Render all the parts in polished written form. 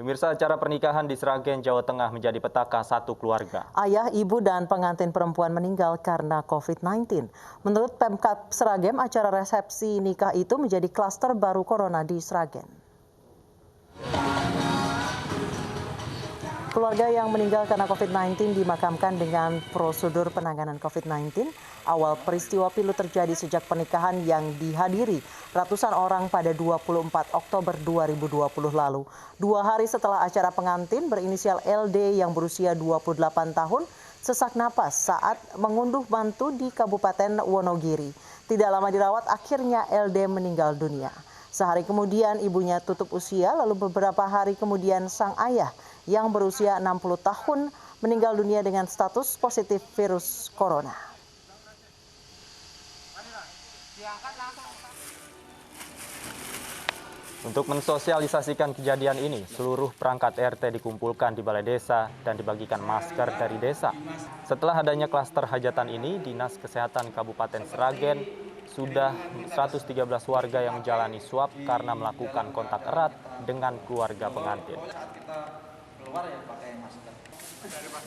Pemirsa, acara pernikahan di Sragen, Jawa Tengah menjadi petaka satu keluarga. Ayah, ibu, dan pengantin perempuan meninggal karena COVID-19. Menurut Pemkab Sragen, acara resepsi nikah itu menjadi klaster baru corona di Sragen. Keluarga yang meninggal karena COVID-19 dimakamkan dengan prosedur penanganan COVID-19. Awal peristiwa pilu terjadi sejak pernikahan yang dihadiri ratusan orang pada 24 Oktober 2020 lalu. 2 hari setelah acara, pengantin berinisial LD yang berusia 28 tahun sesak napas saat mengunduh mantu di Kabupaten Wonogiri. Tidak lama dirawat, akhirnya LD meninggal dunia. Sehari kemudian ibunya tutup usia, lalu beberapa hari kemudian sang ayah yang berusia 60 tahun meninggal dunia dengan status positif virus corona. Untuk mensosialisasikan kejadian ini, seluruh perangkat RT dikumpulkan di balai desa dan dibagikan masker dari desa. Setelah adanya klaster hajatan ini, Dinas Kesehatan Kabupaten Sragen sudah 113 warga yang menjalani swab karena melakukan kontak erat dengan keluarga pengantin.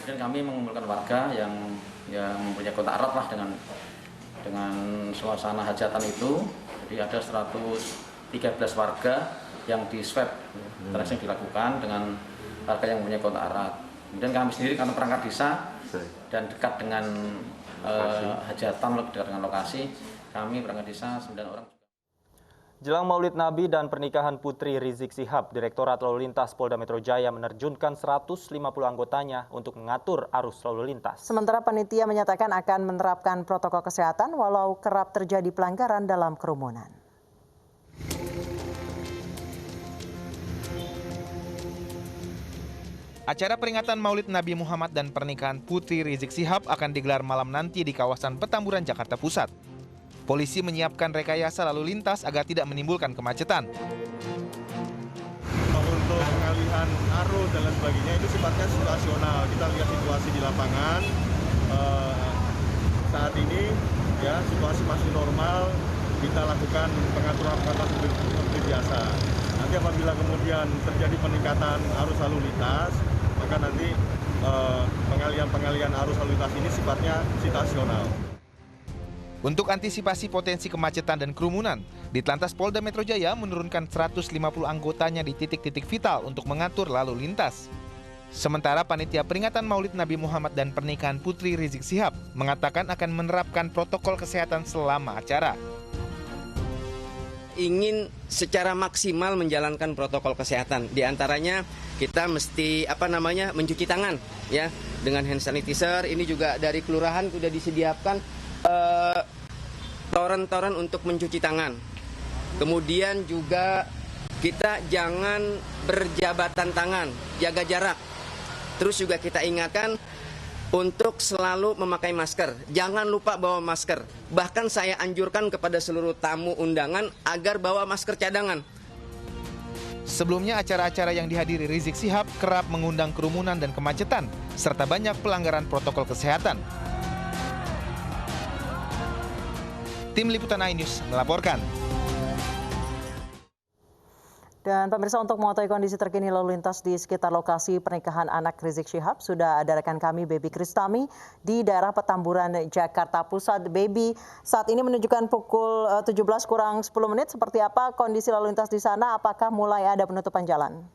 Dan kami mengumpulkan warga yang mempunyai kontak erat lah dengan suasana hajatan itu. Jadi ada 113 warga yang di swab, tracing dilakukan dengan warga yang mempunyai kontak erat. Kemudian kami sendiri karena perangkat desa dan dekat dengan hajatan, dekat dengan lokasi, kami perangkat desa 9 orang. Jelang Maulid Nabi dan pernikahan Putri Rizik Syihab, Direktorat Lalu Lintas Polda Metro Jaya menerjunkan 150 anggotanya untuk mengatur arus lalu lintas. Sementara panitia menyatakan akan menerapkan protokol kesehatan walau kerap terjadi pelanggaran dalam kerumunan. Acara peringatan Maulid Nabi Muhammad dan pernikahan Putri Rizik Syihab akan digelar malam nanti di kawasan Petamburan, Jakarta Pusat. Polisi menyiapkan rekayasa lalu lintas agar tidak menimbulkan kemacetan. Untuk pengalihan arus dan lain sebagainya itu sifatnya situasional. Kita lihat situasi di lapangan saat ini, ya situasi masih normal. Kita lakukan pengaturan seperti biasa. Nanti apabila kemudian terjadi peningkatan arus lalu lintas, maka nanti pengalihan arus lalu lintas ini sifatnya situasional. Untuk antisipasi potensi kemacetan dan kerumunan, Ditlantas Polda Metro Jaya menurunkan 150 anggotanya di titik-titik vital untuk mengatur lalu lintas. Sementara panitia peringatan Maulid Nabi Muhammad dan pernikahan Putri Rizik Syihab mengatakan akan menerapkan protokol kesehatan selama acara. Ingin secara maksimal menjalankan protokol kesehatan. Di antaranya kita mesti mencuci tangan ya dengan hand sanitizer. Ini juga dari kelurahan sudah disediakan toren-toren untuk mencuci tangan. Kemudian juga kita jangan berjabatan tangan, jaga jarak. Terus juga kita ingatkan untuk selalu memakai masker. Jangan lupa bawa masker. Bahkan saya anjurkan kepada seluruh tamu undangan agar bawa masker cadangan. Sebelumnya acara-acara yang dihadiri Rizik Syihab kerap mengundang kerumunan dan kemacetan, serta banyak pelanggaran protokol kesehatan. Tim Liputan iNews melaporkan. Dan pemirsa, untuk mengetahui kondisi terkini lalu lintas di sekitar lokasi pernikahan anak Rizik Syihab, sudah ada rekan kami Baby Kristami di daerah Petamburan, Jakarta Pusat. Baby, saat ini menunjukkan pukul 17 kurang 10 menit. Seperti apa kondisi lalu lintas di sana? Apakah mulai ada penutupan jalan?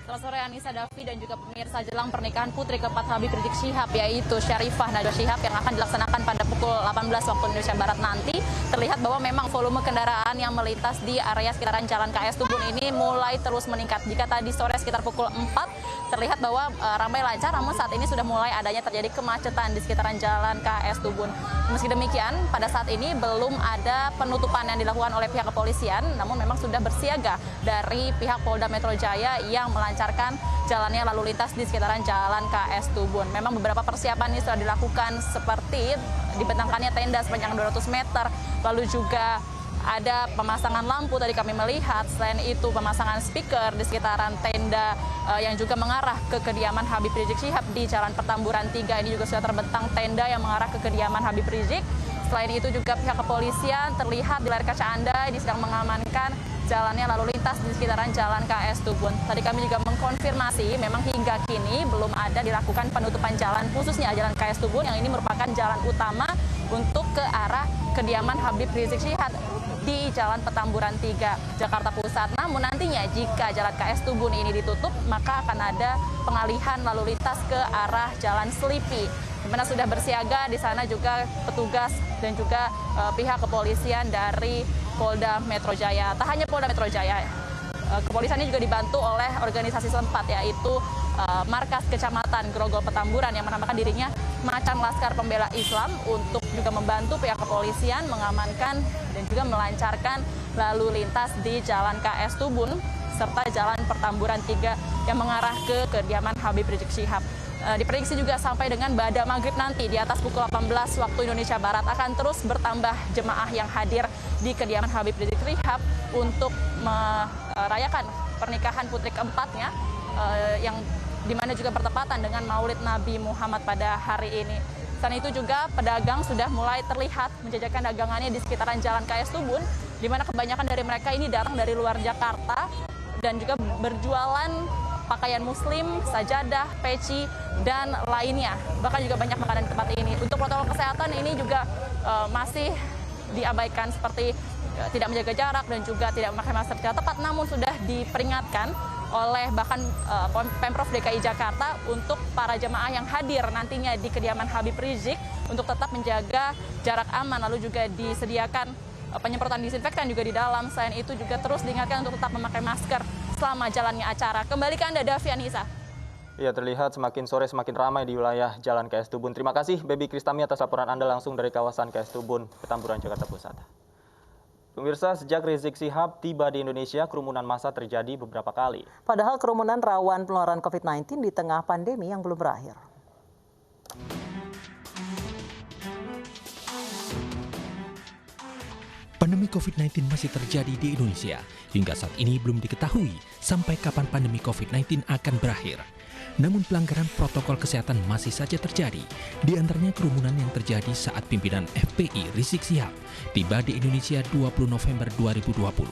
Selamat sore Anissa, Davi, dan juga pemirsa. Jelang pernikahan putri keempat Habib Rizik Syihab, yaitu Syarifah Najwa Syihab, yang akan dilaksanakan pada pukul 18 waktu Indonesia Barat nanti, terlihat bahwa memang volume kendaraan yang melintas di area sekitaran Jalan KS Tubun ini mulai terus meningkat. Jika tadi sore sekitar pukul 4 terlihat bahwa ramai lancar, namun saat ini sudah mulai adanya terjadi kemacetan di sekitaran Jalan KS Tubun. Meski demikian, pada saat ini belum ada penutupan yang dilakukan oleh pihak kepolisian, namun memang sudah bersiaga dari pihak Polda Metro Jaya yang melancarkan jalannya lalu lintas di sekitaran Jalan KS Tubun. Memang beberapa persiapan ini sudah dilakukan, seperti dibentangkannya tenda sepanjang 200 meter, lalu juga ada pemasangan lampu tadi kami melihat. Selain itu pemasangan speaker di sekitaran tenda yang juga mengarah ke kediaman Habib Rizik Syihab di Jalan Petamburan 3. Ini juga sudah terbentang tenda yang mengarah ke kediaman Habib Rizik. Selain itu juga pihak kepolisian terlihat di layar kaca Anda ini sedang mengamankan jalannya lalu lintas di sekitaran Jalan KS Tubun. Tadi kami juga mengkonfirmasi memang hingga kini belum ada dilakukan penutupan jalan khususnya Jalan KS Tubun yang ini merupakan jalan utama untuk ke arah kediaman Habib Rizik Syihab di Jalan Petamburan 3, Jakarta Pusat. Namun nantinya jika Jalan KS Tubun ini ditutup, maka akan ada pengalihan lalu lintas ke arah Jalan Selipi, di mana sudah bersiaga di sana juga petugas dan juga pihak kepolisian dari Polda Metro Jaya. Tak hanya Polda Metro Jaya, kepolisian ini juga dibantu oleh organisasi setempat, yaitu Markas Kecamatan Grogol Petamburan yang menamakan dirinya Macan Laskar Pembela Islam untuk juga membantu pihak kepolisian mengamankan dan juga melancarkan lalu lintas di Jalan KS Tubun serta Jalan Petamburan 3 yang mengarah ke kediaman Habib Rizik Syihab. Diprediksi juga sampai dengan pada maghrib nanti di atas pukul 18 waktu Indonesia Barat akan terus bertambah jemaah yang hadir di kediaman Habib Rizik Syihab untuk merayakan pernikahan putri keempatnya yang dimana juga bertepatan dengan Maulid Nabi Muhammad pada hari ini. Selain itu juga pedagang sudah mulai terlihat menjajakan dagangannya di sekitaran Jalan KS Tubun, di mana kebanyakan dari mereka ini datang dari luar Jakarta dan juga berjualan pakaian muslim, sajadah, peci, dan lainnya. Bahkan juga banyak makanan di tempat ini. Untuk protokol kesehatan ini juga masih diabaikan seperti tidak menjaga jarak dan juga tidak memakai masker secara tepat, namun sudah diperingatkan oleh bahkan Pemprov DKI Jakarta untuk para jemaah yang hadir nantinya di kediaman Habib Rizik untuk tetap menjaga jarak aman, lalu juga disediakan penyemprotan disinfektan juga di dalam. Selain itu juga terus diingatkan untuk tetap memakai masker selama jalannya acara. Kembali ke Anda, Davi Anissa. Ya, terlihat semakin sore semakin ramai di wilayah Jalan KS Tubun. Terima kasih Baby Kristami atas laporan Anda langsung dari kawasan KS Tubun, Petamburan, Jakarta Pusat. Pemirsa, sejak Rizik Syihab tiba di Indonesia, kerumunan massa terjadi beberapa kali. Padahal kerumunan rawan penularan COVID-19 di tengah pandemi yang belum berakhir. Pandemi COVID-19 masih terjadi di Indonesia. Hingga saat ini belum diketahui sampai kapan pandemi COVID-19 akan berakhir. Namun pelanggaran protokol kesehatan masih saja terjadi. Di antaranya kerumunan yang terjadi saat pimpinan FPI Rizik Syihab tiba di Indonesia 20 November 2020.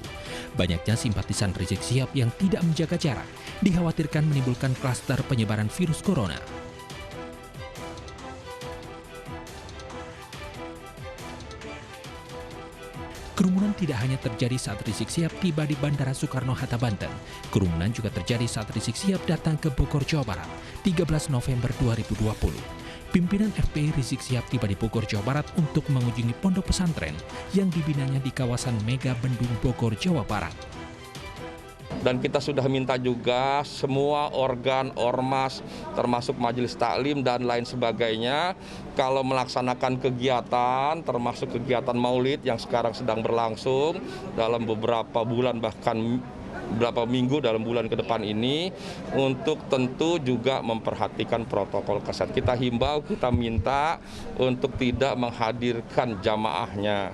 Banyaknya simpatisan Rizik Syihab yang tidak menjaga jarak dikhawatirkan menimbulkan klaster penyebaran virus corona. Kerumunan tidak hanya terjadi saat Rizik Syihab tiba di Bandara Soekarno-Hatta, Banten. Kerumunan juga terjadi saat Rizik Syihab datang ke Bogor, Jawa Barat, 13 November 2020. Pimpinan FPI Rizik Syihab tiba di Bogor, Jawa Barat untuk mengunjungi pondok pesantren yang dibinanya di kawasan Mega Bendung, Bogor, Jawa Barat. Dan kita sudah minta juga semua organ, ormas, termasuk majelis taklim dan lain sebagainya, kalau melaksanakan kegiatan, termasuk kegiatan maulid yang sekarang sedang berlangsung dalam beberapa bulan, bahkan beberapa minggu dalam bulan ke depan ini, untuk tentu juga memperhatikan protokol kesehatan. Kita himbau, kita minta untuk tidak menghadirkan jamaahnya.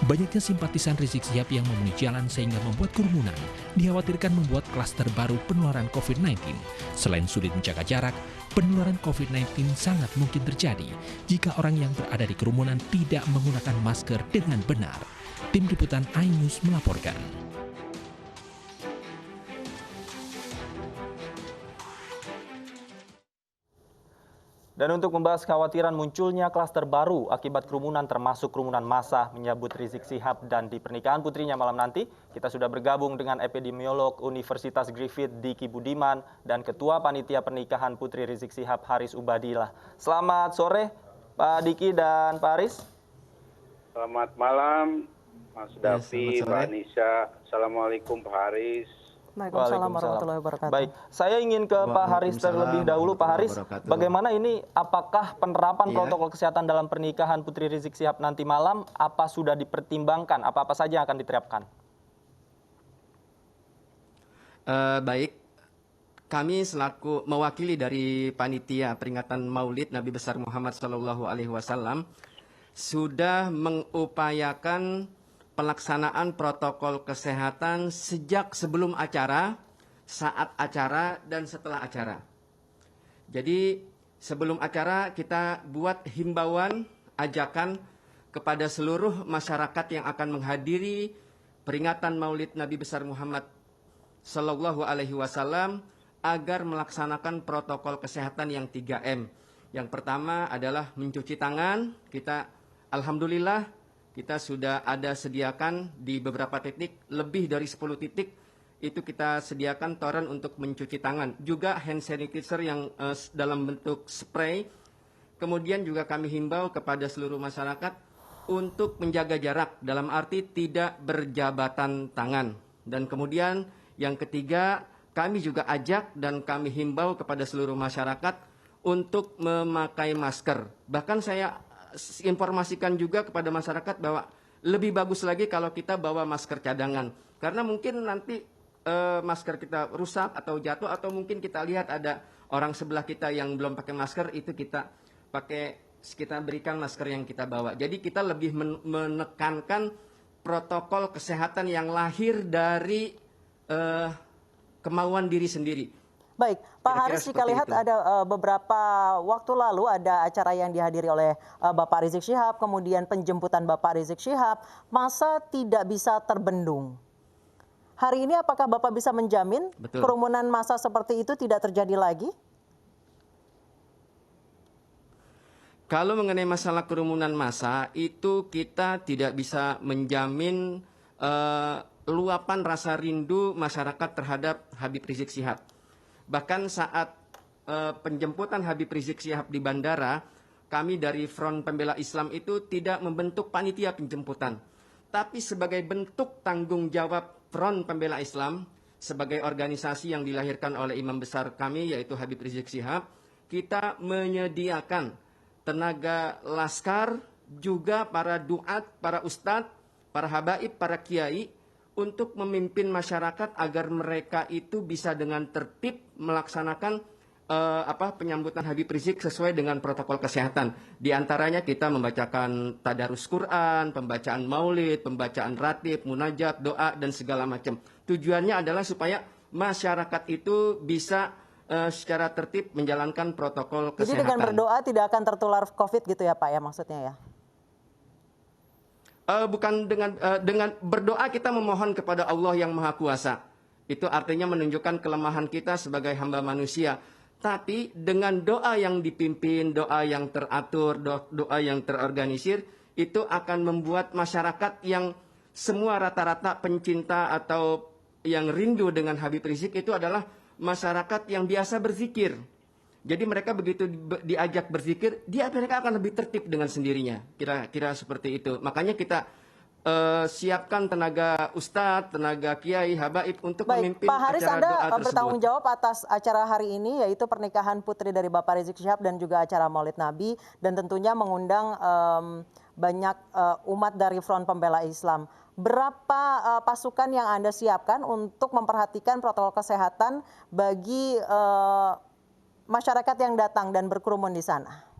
Banyaknya simpatisan Rizik Syihab yang memenuhi jalan sehingga membuat kerumunan dikhawatirkan membuat klaster baru penularan COVID-19. Selain sulit menjaga jarak, penularan COVID-19 sangat mungkin terjadi jika orang yang berada di kerumunan tidak menggunakan masker dengan benar. Tim Liputan iNews melaporkan. Dan untuk membahas kekhawatiran munculnya klaster baru akibat kerumunan termasuk kerumunan massa menyambut Rizik Syihab dan di pernikahan putrinya malam nanti, kita sudah bergabung dengan epidemiolog Universitas Griffith Diki Budiman dan Ketua Panitia Pernikahan Putri Rizik Syihab Haris Ubadillah. Selamat sore Pak Diki dan Pak Haris. Selamat malam Mas Davi, Mbak Anissa. Assalamualaikum Pak Haris. Waalaikumsalam warahmatullahi wabarakatuh. Baik, saya ingin ke Pak Haris terlebih dahulu. Pak Haris, bagaimana ini, apakah penerapan protokol kesehatan dalam pernikahan Putri Rizik Syihab nanti malam, apa sudah dipertimbangkan, apa-apa saja yang akan diterapkan? Baik, kami selaku mewakili dari panitia peringatan Maulid Nabi besar Muhammad SAW sudah mengupayakan pelaksanaan protokol kesehatan sejak sebelum acara, saat acara, dan setelah acara. Jadi sebelum acara kita buat himbauan, ajakan kepada seluruh masyarakat yang akan menghadiri peringatan Maulid Nabi besar Muhammad Sallallahu Alaihi Wasallam agar melaksanakan protokol kesehatan yang 3M. Yang pertama adalah mencuci tangan. Kita alhamdulillah kita sudah ada sediakan di beberapa titik, lebih dari 10 titik itu kita sediakan toren untuk mencuci tangan. Juga hand sanitizer yang dalam bentuk spray. Kemudian juga kami himbau kepada seluruh masyarakat untuk menjaga jarak, dalam arti tidak berjabatan tangan. Dan kemudian yang ketiga, kami juga ajak dan kami himbau kepada seluruh masyarakat untuk memakai masker. Bahkan saya informasikan juga kepada masyarakat bahwa lebih bagus lagi kalau kita bawa masker cadangan. Karena mungkin nanti masker kita rusak atau jatuh, atau mungkin kita lihat ada orang sebelah kita yang belum pakai masker, itu kita berikan masker yang kita bawa. Jadi kita lebih menekankan protokol kesehatan yang lahir dari kemauan diri sendiri. Baik, Pak Kira-kira Haris, jika seperti lihat itu. ada beberapa waktu lalu ada acara yang dihadiri oleh Bapak Rizik Syihab, kemudian penjemputan Bapak Rizik Syihab, masa tidak bisa terbendung. Hari ini apakah Bapak bisa menjamin Betul. kerumunan massa seperti itu tidak terjadi lagi? Kalau mengenai masalah kerumunan massa, itu kita tidak bisa menjamin luapan rasa rindu masyarakat terhadap Habib Rizik Syihab. Bahkan saat penjemputan Habib Rizik Syihab di bandara, kami dari Front Pembela Islam itu tidak membentuk panitia penjemputan. Tapi sebagai bentuk tanggung jawab Front Pembela Islam, sebagai organisasi yang dilahirkan oleh imam besar kami, yaitu Habib Rizik Syihab, kita menyediakan tenaga laskar, juga para duat, para ustadz, para habaib, para kiai, untuk memimpin masyarakat agar mereka itu bisa dengan tertib melaksanakan penyambutan Habib Rizik sesuai dengan protokol kesehatan. Di antaranya kita membacakan tadarus Quran, pembacaan maulid, pembacaan ratib, munajat, doa, dan segala macam. Tujuannya adalah supaya masyarakat itu bisa secara tertib menjalankan protokol kesehatan. Jadi dengan berdoa tidak akan tertular COVID gitu ya Pak ya, maksudnya ya? Bukan dengan berdoa kita memohon kepada Allah yang Maha Kuasa. Itu artinya menunjukkan kelemahan kita sebagai hamba manusia. Tapi dengan doa yang dipimpin, doa yang teratur, doa yang terorganisir, itu akan membuat masyarakat yang semua rata-rata pencinta atau yang rindu dengan Habib Rizik itu adalah masyarakat yang biasa berzikir. Jadi mereka begitu diajak berzikir, mereka akan lebih tertib dengan sendirinya. Kira-kira seperti itu. Makanya kita siapkan tenaga ustadz, tenaga kiai, habaib untuk memimpin Pak Haris, acara Anda doa tersebut. bertanggung jawab atas acara hari ini, yaitu pernikahan putri dari Bapak Rizik Syihab dan juga acara Maulid Nabi, dan tentunya mengundang banyak umat dari Front Pembela Islam. Berapa pasukan yang Anda siapkan untuk memperhatikan protokol kesehatan bagi masyarakat yang datang dan berkerumun di sana?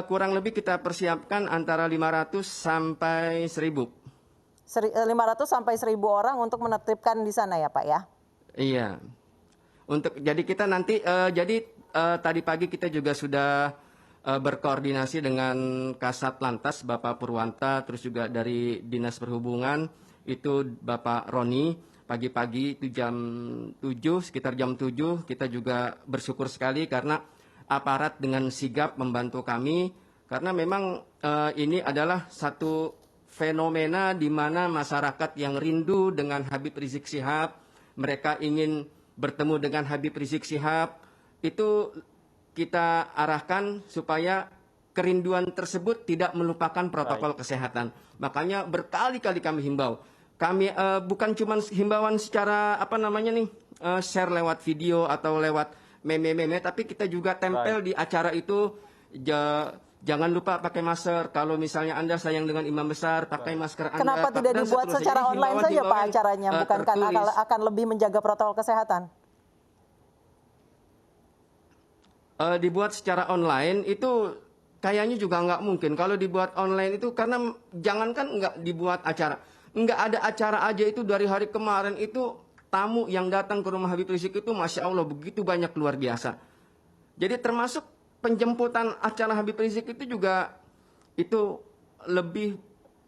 Kurang lebih kita persiapkan antara 500 sampai 1.000. 500 sampai 1.000 orang untuk menertibkan di sana ya Pak ya? Iya. Jadi kita nanti, tadi pagi kita juga sudah berkoordinasi dengan Kasat Lantas Bapak Purwanta, terus juga dari Dinas Perhubungan itu Bapak Roni. Pagi-pagi itu sekitar jam 7 kita juga bersyukur sekali karena aparat dengan sigap membantu kami, karena memang ini adalah satu fenomena di mana masyarakat yang rindu dengan Habib Rizik Syihab, mereka ingin bertemu dengan Habib Rizik Syihab, itu kita arahkan supaya kerinduan tersebut tidak melupakan protokol kesehatan. Makanya berkali-kali kami himbau. Kami bukan cuma himbauan secara share lewat video atau lewat meme-meme, tapi kita juga tempel di acara itu. Jangan lupa pakai masker. Kalau misalnya Anda sayang dengan imam besar, pakai masker Anda. Kenapa tidak dibuat secara online saja Pak acaranya? Bukankah akan lebih menjaga protokol kesehatan? Dibuat secara online itu kayaknya juga nggak mungkin. Kalau dibuat online itu karena jangankan nggak dibuat acara. Nggak ada acara aja itu dari hari kemarin itu tamu yang datang ke rumah Habib Rizik itu Masya Allah begitu banyak, luar biasa. Jadi termasuk penjemputan acara Habib Rizik itu juga itu lebih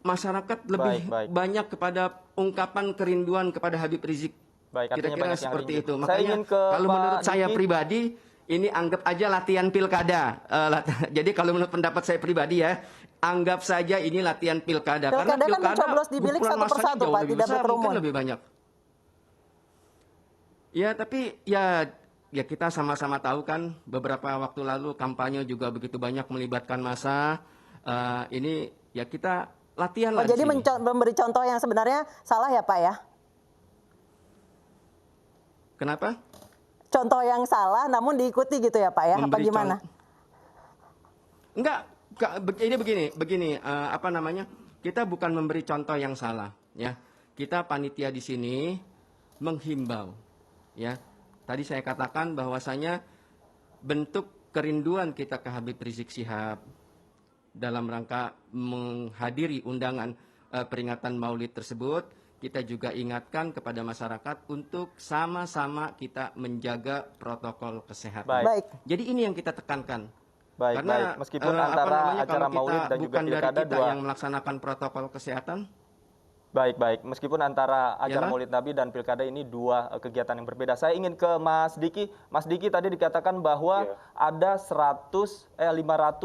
masyarakat lebih banyak kepada ungkapan kerinduan kepada Habib Rizik. Kira-kira seperti itu. Makanya kalau menurut saya pribadi, ini anggap aja latihan pilkada. Jadi kalau menurut pendapat saya pribadi ya, anggap saja ini latihan pilkada. Karena pilkada kan mencoblos di bilik satu persatu, Pak, tidak berkerumun. Lebih banyak. Ya, tapi ya kita sama-sama tahu kan, beberapa waktu lalu kampanye juga begitu banyak melibatkan massa. Ini ya kita latihan lah. Jadi memberi contoh yang sebenarnya salah ya, Pak ya? Kenapa? Contoh yang salah namun diikuti gitu ya Pak ya? Apa gimana? Enggak, ini begini, apa namanya? Kita bukan memberi contoh yang salah, ya. Kita panitia di sini menghimbau, ya. Tadi saya katakan bahwasanya bentuk kerinduan kita ke Habib Rizik Syihab dalam rangka menghadiri undangan peringatan Maulid tersebut. Kita juga ingatkan kepada masyarakat untuk sama-sama kita menjaga protokol kesehatan. Baik. Jadi ini yang kita tekankan. Karena meskipun antara acara Maulid dan juga Pilkada yang melaksanakan protokol kesehatan. Baik. Meskipun antara acara Maulid Nabi dan Pilkada ini dua kegiatan yang berbeda. Saya ingin ke Mas Diki. Mas Diki tadi dikatakan bahwa ada 500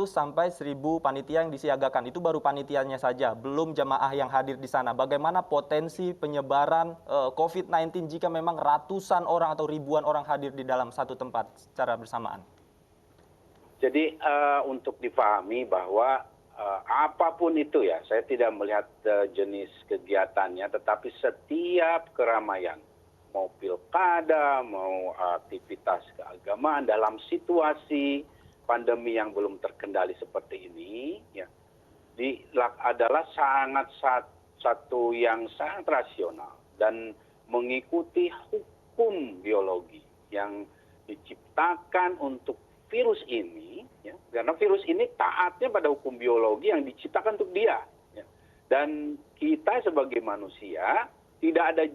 sampai 1000 panitia yang disiagakan. Itu baru panitianya saja, belum jamaah yang hadir di sana. Bagaimana potensi penyebaran COVID-19 jika memang ratusan orang atau ribuan orang hadir di dalam satu tempat secara bersamaan? Jadi untuk difahami bahwa apapun itu ya, saya tidak melihat jenis kegiatannya, tetapi setiap keramaian, mau pilkada, mau aktivitas keagamaan dalam situasi pandemi yang belum terkendali seperti ini, ya, adalah sangat satu yang sangat rasional dan mengikuti hukum biologi yang diciptakan untuk virus ini, ya, karena virus ini taatnya pada hukum biologi yang diciptakan untuk dia. Ya. Dan kita sebagai manusia tidak ada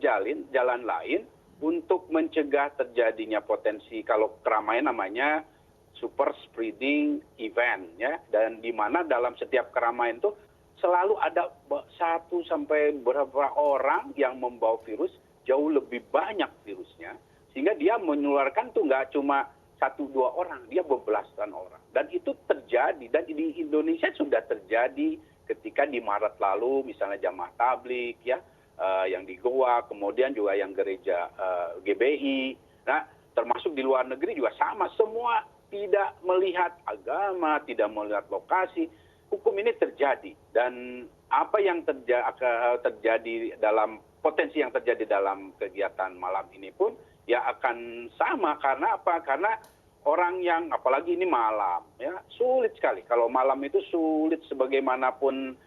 jalan lain untuk mencegah terjadinya potensi, kalau keramaian namanya super spreading event, ya, dan di mana dalam setiap keramaian itu selalu ada 1 sampai beberapa orang yang membawa virus, jauh lebih banyak virusnya, sehingga dia menularkan tuh nggak cuma 1-2 orang, dia bebelasan orang. Dan itu terjadi, dan di Indonesia sudah terjadi ketika di Maret lalu, misalnya jamaah tablik, ya, yang di Goa, kemudian juga yang gereja GBI. Nah, termasuk di luar negeri juga sama, semua tidak melihat agama, tidak melihat lokasi, hukum ini terjadi. Dan apa yang terjadi dalam potensi yang terjadi dalam kegiatan malam ini pun ya akan sama. Karena apa? Karena orang yang, apalagi ini malam, ya, sulit sekali. Kalau malam itu sulit sebagaimanapun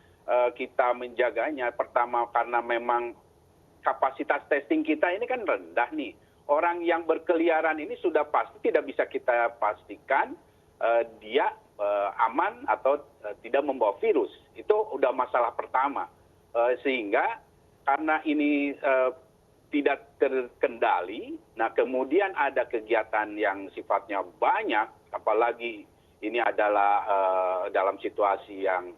kita menjaganya. Pertama karena memang kapasitas testing kita ini kan rendah nih. Orang yang berkeliaran ini sudah pasti tidak bisa kita pastikan dia aman atau tidak membawa virus. Itu udah masalah pertama. Sehingga karena ini tidak terkendali, nah kemudian ada kegiatan yang sifatnya banyak, apalagi ini adalah dalam situasi yang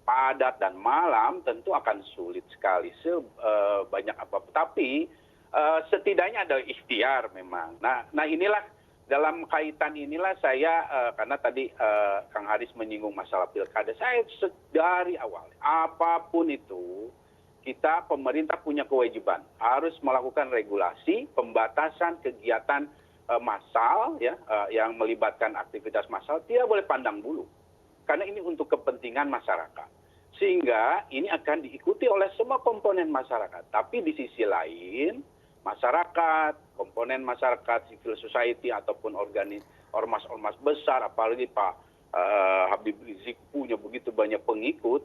padat dan malam, tentu akan sulit sekali sebanyak apapun. Tapi setidaknya ada ikhtiar memang. Nah inilah, dalam kaitan inilah saya, karena tadi Kang Haris menyinggung masalah pilkada, saya dari awal, apapun itu, kita pemerintah punya kewajiban harus melakukan regulasi pembatasan kegiatan massal, ya, yang melibatkan aktivitas massal, tidak boleh pandang bulu, karena ini untuk kepentingan masyarakat, sehingga ini akan diikuti oleh semua komponen masyarakat. Tapi di sisi lain, masyarakat, komponen masyarakat, civil society ataupun ormas-ormas besar, apalagi Pak Habib Rizik punya begitu banyak pengikut,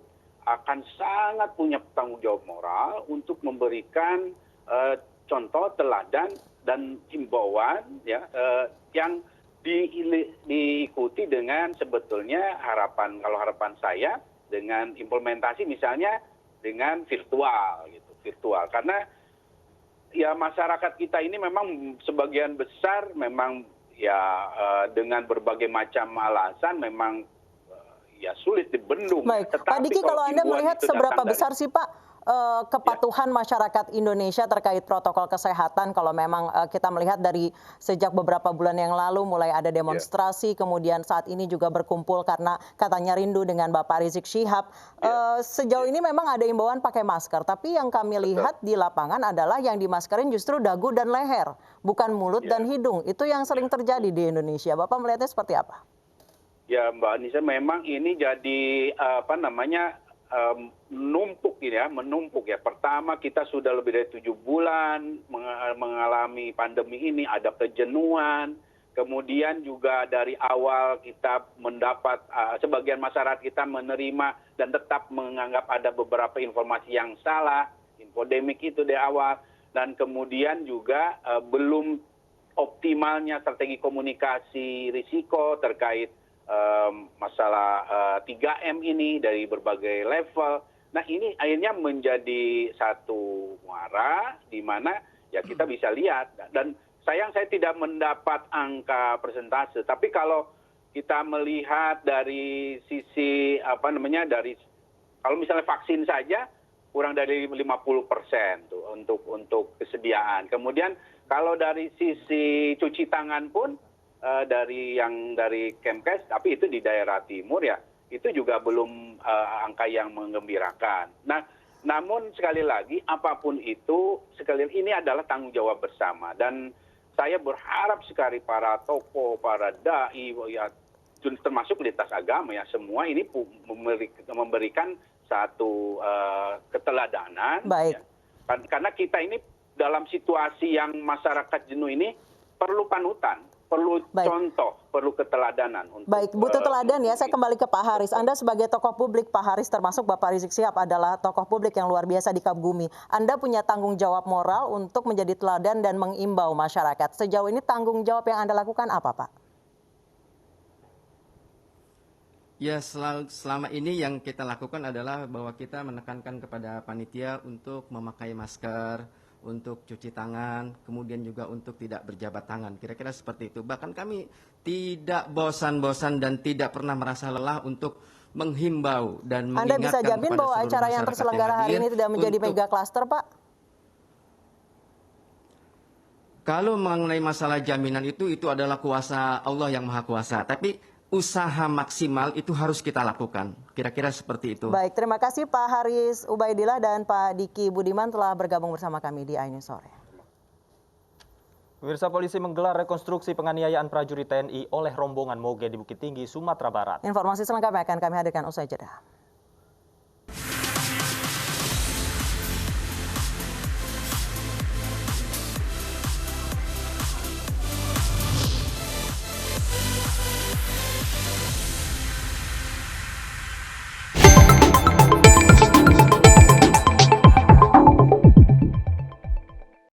akan sangat punya tanggung jawab moral untuk memberikan contoh teladan dan himbauan, ya, yang diikuti dengan sebetulnya kalau harapan saya dengan implementasi misalnya dengan virtual, gitu, virtual. Karena ya masyarakat kita ini memang sebagian besar memang ya dengan berbagai macam alasan memang ya sulit dibendung. Baik, Pak Diki, kalau Anda melihat seberapa besar sih Pak kepatuhan masyarakat Indonesia terkait protokol kesehatan, kalau memang kita melihat dari sejak beberapa bulan yang lalu mulai ada demonstrasi, kemudian saat ini juga berkumpul karena katanya rindu dengan Bapak Rizik Syihab. Sejauh ini memang ada imbauan pakai masker, tapi yang kami lihat di lapangan adalah yang dimaskerin justru dagu dan leher, bukan mulut dan hidung. Itu yang sering terjadi di Indonesia. Bapak melihatnya seperti apa? Ya Mbak Anissa, memang ini jadi menumpuk ya. Pertama, kita sudah lebih dari 7 bulan mengalami pandemi ini, ada kejenuhan. Kemudian juga dari awal kita mendapat sebagian masyarakat kita menerima dan tetap menganggap ada beberapa informasi yang salah, infodemik itu di awal. Dan kemudian juga belum optimalnya strategi komunikasi risiko terkait masalah 3M ini dari berbagai level. Nah, ini akhirnya menjadi satu muara di mana ya kita bisa lihat, dan sayang saya tidak mendapat angka persentase, tapi kalau kita melihat dari sisi kalau misalnya vaksin saja kurang dari 50% tuh untuk kesediaan. Kemudian kalau dari sisi cuci tangan pun dari Kemkes, tapi itu di daerah timur ya, itu juga belum angka yang menggembirakan. Nah, namun sekali lagi apapun itu, ini adalah tanggung jawab bersama, dan saya berharap sekali para tokoh, para dai, ya termasuk lintas agama ya, semua ini memberikan satu keteladanan. Baik. Ya. Karena kita ini dalam situasi yang masyarakat jenuh ini perlu panutan. Perlu contoh, perlu keteladanan. Baik, butuh teladan ya. Saya kembali ke Pak Haris. Anda sebagai tokoh publik, Pak Haris, termasuk Bapak Rizik Syihab adalah tokoh publik yang luar biasa dikagumi. Anda punya tanggung jawab moral untuk menjadi teladan dan mengimbau masyarakat. Sejauh ini tanggung jawab yang Anda lakukan apa, Pak? Ya, selama ini yang kita lakukan adalah bahwa kita menekankan kepada panitia untuk memakai masker, untuk cuci tangan, kemudian juga untuk tidak berjabat tangan. Kira-kira seperti itu. Bahkan kami tidak bosan-bosan dan tidak pernah merasa lelah untuk menghimbau dan mengingatkan. Anda bisa jamin bahwa acara yang terselenggara hari ini tidak menjadi mega cluster, Pak? Kalau mengenai masalah jaminan itu adalah kuasa Allah yang Maha Kuasa. Tapi usaha maksimal itu harus kita lakukan. Kira-kira seperti itu. Baik, terima kasih Pak Haris Ubaidillah dan Pak Diki Budiman telah bergabung bersama kami di iNews Sore. Pemirsa, polisi menggelar rekonstruksi penganiayaan prajurit TNI oleh rombongan Moge di Bukit Tinggi, Sumatera Barat. Informasi selengkapnya akan kami hadirkan usai jeda.